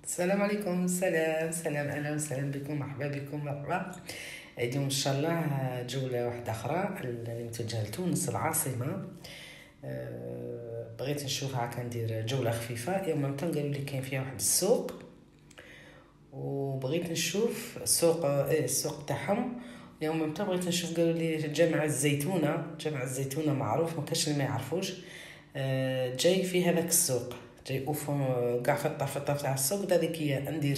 السلام عليكم. سلام اهلا وسهلا بكم، مرحبا بكم، مرحبا. اليوم ان شاء الله جوله واحده اخرى اللي متوجهه لتونس العاصمه. بغيت نشوف هاكا ندير جوله خفيفه. يوم ما قالوا لي كاين فيها واحد السوق، وبغيت نشوف السوق تاعهم. اليوم ما بغيت نشوف، قالوا لي جامع الزيتونه معروف، ما كاش اللي ما يعرفوش. جاي في هذاك السوق، جاي كاع في الطرف تاع السوق هذيك هي. ندير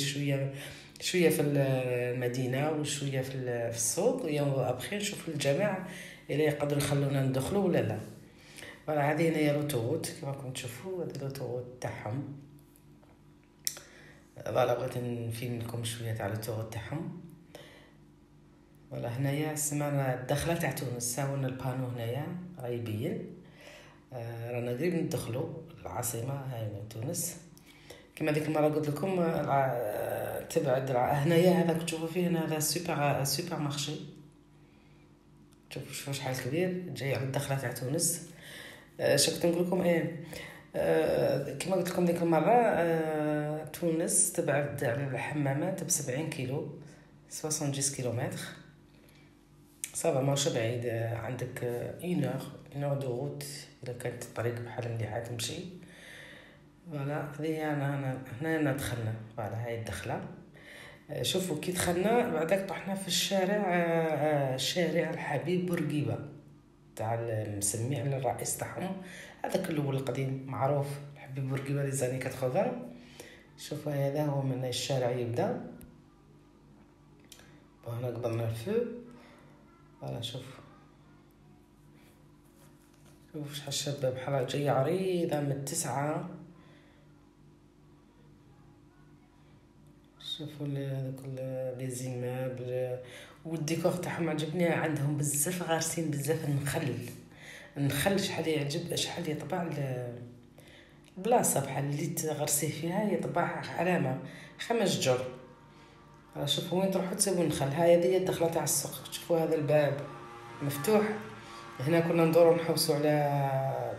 شويه في المدينه وشويه في السوق، يوم ابخي نشوف الجامع الا يقدروا يخلونا ندخلوا ولا لا. فوالا هذه هي روتوت كما راكم تشوفوا، هذه الروتوت تاعهم. فوالا بغيت نفيلم لكم شويه تاع الروتوت تاعهم. فوالا هنايا سمعنا الدخله تاع تونس، ساونا البانو هنايا راه يبين. رانا قريب ندخلوا العاصمه هاي من تونس. كما ديك المره قلت لكم تبعد هنايا هذاك تشوفوا فيه هنا، هذا سوبر مارشي. شوفوا شحال كبير، جاي على الدخله تاع تونس. شكت نقول لكم كما قلت لكم ديك المره، تونس تبعد على الحمامات ب70 كيلو، 70 كيلومتر. صافا ماشي بعيد، عندك 1 دو روت اذا كانت الطريق بحال مليحه تمشي. فوالا هذه هنا دخلنا. فوالا هاي الدخله. شوفوا كي دخلنا بعدك طحنا في شارع الحبيب بورقيبه تاع مسمي على الرئيس تاعهم، هذاك الاول القديم معروف، الحبيب بورقيبه لي زاني 80. شوفوا هذا هو من الشارع يبدا، وهنا قدرنا الفو. فوالا شوف شحال الشباب بحال جايه عريضه من 9. شوفوا هذوك لي زيمابل والديكور تاعهم عجبني. عندهم بزاف غارسين بزاف النخل شحال يعجب، شحال يطبع البلاصه بحال اللي تغرسيه فيها يطبع علامه 5 جر. شوفوا وين تروحوا تسيبوا النخل. هذه هي الدخله تاع السوق. شوفوا هذا الباب مفتوح. هنا كنا ندورو نحوسوا على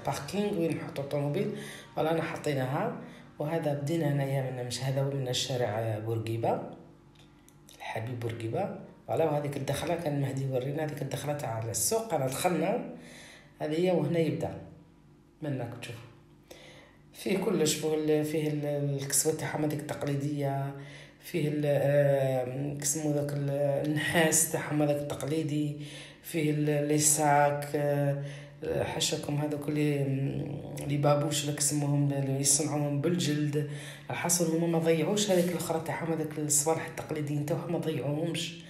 باركينغ وين نحطوا الطوموبيل، ولا انا حطيناها. وهذا بدينا هنايا مش هذا من الشارع بورقيبه، الحبيب بورقيبه. ولا وهذيك الدخله كان المهدي يورينا، هذيك الدخله تاع السوق. انا دخلنا هذه هي، وهنا يبدا منك تشوف فيه كلش. فيه الكسوه تاعهم هذيك التقليديه، فيه كسمو ذاك النحاس تاعهم هذاك التقليدي، فيه لي ساك حشاكم هذوك اللي بابوش لك اسمهم، اللي يصنعوهم بالجلد. الحصل هما ما ضيعوش هذيك الاخرى تاعهم، هذاك الصوالح التقليديين تاعهم ما ضيعوهمش.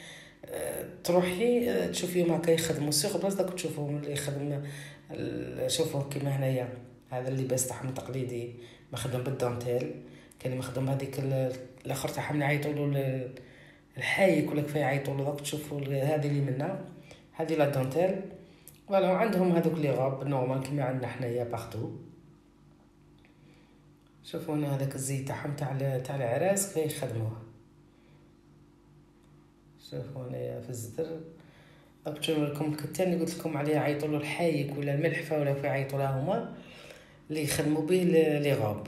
تروحي تشوفيهم هكا يخدموا سيغ بلاص داك تشوفوهم اللي يخدم. شوفوا كيما هنايا هذا اللباس تاعهم تقليدي مخدوم بالدانتيل. كان مخدوم هذيك الاخر تاعهم اللي يعيطوا له الحايك ولا كيف يعيطوا له داك. تشوفوا هذه اللي منا، هذه لا دانتيل. ولا عندهم هذوك لي غاب نورمال كيما عندنا حنايا باختو. شوفوا هنا هذاك الزي تاعهم تاع العراس كيف يخدموه. شوفوا هنايا في الزدر اكتشف لكم الكتان اللي قلت لكم عليه عيطوا له الحايك ولا الملحفه ولا كيف يعيطوا لها هما اللي يخدموا به لي غاب.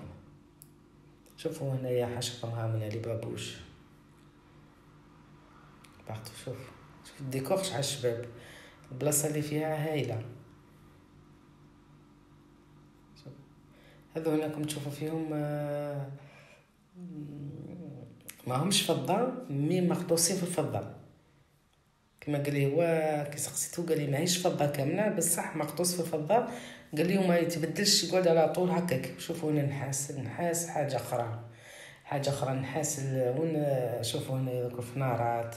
شوفوا هنايا حشقهم هامنا لي بابوش باختو. شوف الديكور شحال الشباب، البلاصه اللي فيها هايله. هذو هناكم تشوفوا فيهم ما همش فضه، مي مخطوصين في الفضه. كما قال لي هو كي سقسيتو قال لي ماهيش فضه كامله بصح مخطوص في الفضه. قال لي وما يتبدلش يقعد على طول هكاك. شوفوا هنا النحاس حاجه اخرى نحاس وين. شوفوا هنا ذوك الفنارات.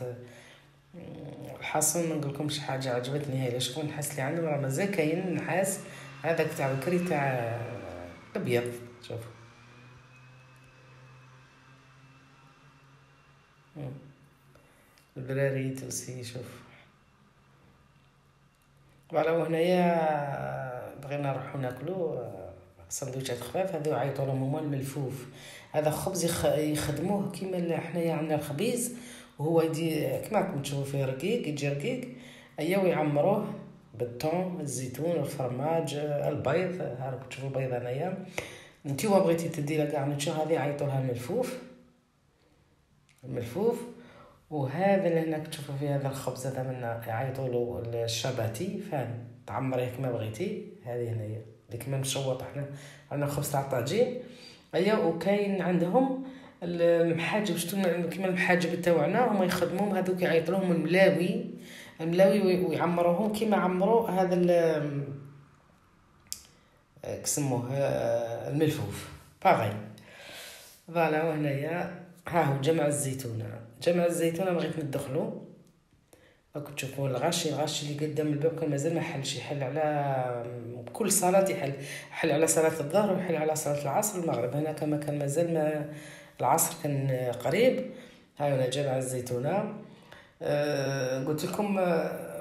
الحاصل ما نقولكمش حاجه عجبتني هاي. شوفوا النحاس اللي عندهم راه مازال كاين النحاس هذاك تاع بكري تاع الابيض. شوفوا البراري تلسي. شوف فوالا وهنايا بغينا نروحو ناكلو سندويشات خفاف. هذو عيطوا لهم هما الملفوف. هذا خبز يخدموه كيما حنايا عندنا الخبيز، وهو يدي كما راكم تشوفوا فيه رقيق، يجي رقيق ايا ويعمروه بالثوم الزيتون الفرماج البيض. ها راكم تشوفوا البيض هنايا. نتيما بغيتي تديرها كاع نتشو هذه عيطوا لها الملفوف. الملفوف. وهذا اللي هناك تشوفوا فيه هذا الخبز هذا من يعيطوا له الشباتي، فان تعمريه كما بغيتي. هذه هنايا اللي كما مشوط. احنا عندنا خبز تاع الطاجين ايوا. وكاين عندهم المحاجب، شتو كيما المحاجب تاعنا هما يخدموهم هذوك، يعيطوا لهم الملاوي ويعمروهم كيما عمروا هذا كسموه الملفوف باغي. فوالا. وهنايا ها هو جمع الزيتونه. جمع الزيتونه بغيت ندخلو. راكم تشوفوا الغاشي اللي قدام الباب كان مازال ما حلش. يحل على كل صلاه، يحل على صلاه الظهر ويحل على صلاه العصر والمغرب. هنا كما كان مازال ما العصر كان قريب. ها هنا جمع الزيتونه. قلت لكم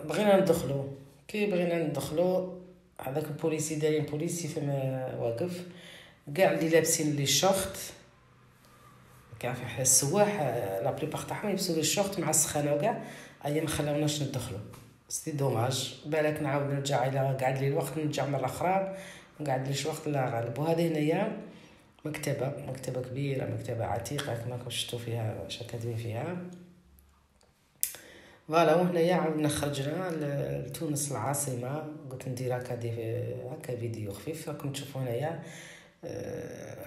بغينا ندخلو. كي بغينا ندخلو هذاك البوليسي داير بوليسي فما واقف. كاع اللي لابسين لي شورت، كاع في السواح لا بريبار تاعهم يلبسوا لي شورت مع السخانه وكاع. ايا ما خلاوناش ندخلو. سي دوماج. بالك نعاود نرجع الى قعد لي الوقت، نرجع مره اخرى ما قعد ليش وقت لا غالب. وهذه هنايا مكتبه كبيره، مكتبه عتيقه كما شفتوا فيها واش كاتبين فيها. فوالا. وهنايا عاودنا خرجنا لتونس العاصمه. قلت ندير هكا فيديو خفيف. راكم تشوفوا هنايا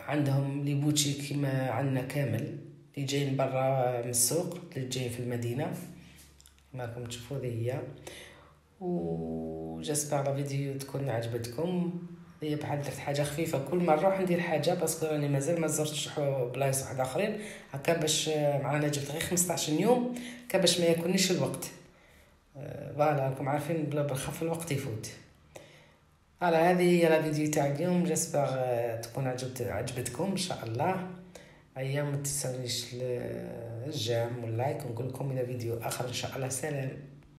عندهم لي بوتيك كيما عندنا كامل، اللي جايين برا من السوق اللي جايين في المدينه كما راكم تشوفوا. هذه هي. وجاسبر لا فيديو تكون عجبتكم. هي بحال درت حاجه خفيفه. كل مره نروح ندير حاجه باسكو راني مازال ما زرتش بلايص واحد اخرين هكا، باش معانا جبت غير 15 يوم هكا باش ما يكونش الوقت. فوالا. راكم عارفين بلا بالخف الوقت يفوت. فوالا. هذه هي لا فيديو تاع اليوم. جاسبر تكون عجبتكم ان شاء الله. ايام ما تنسونيش الجام واللايك. ونقول لكم الى فيديو اخر ان شاء الله. سلام.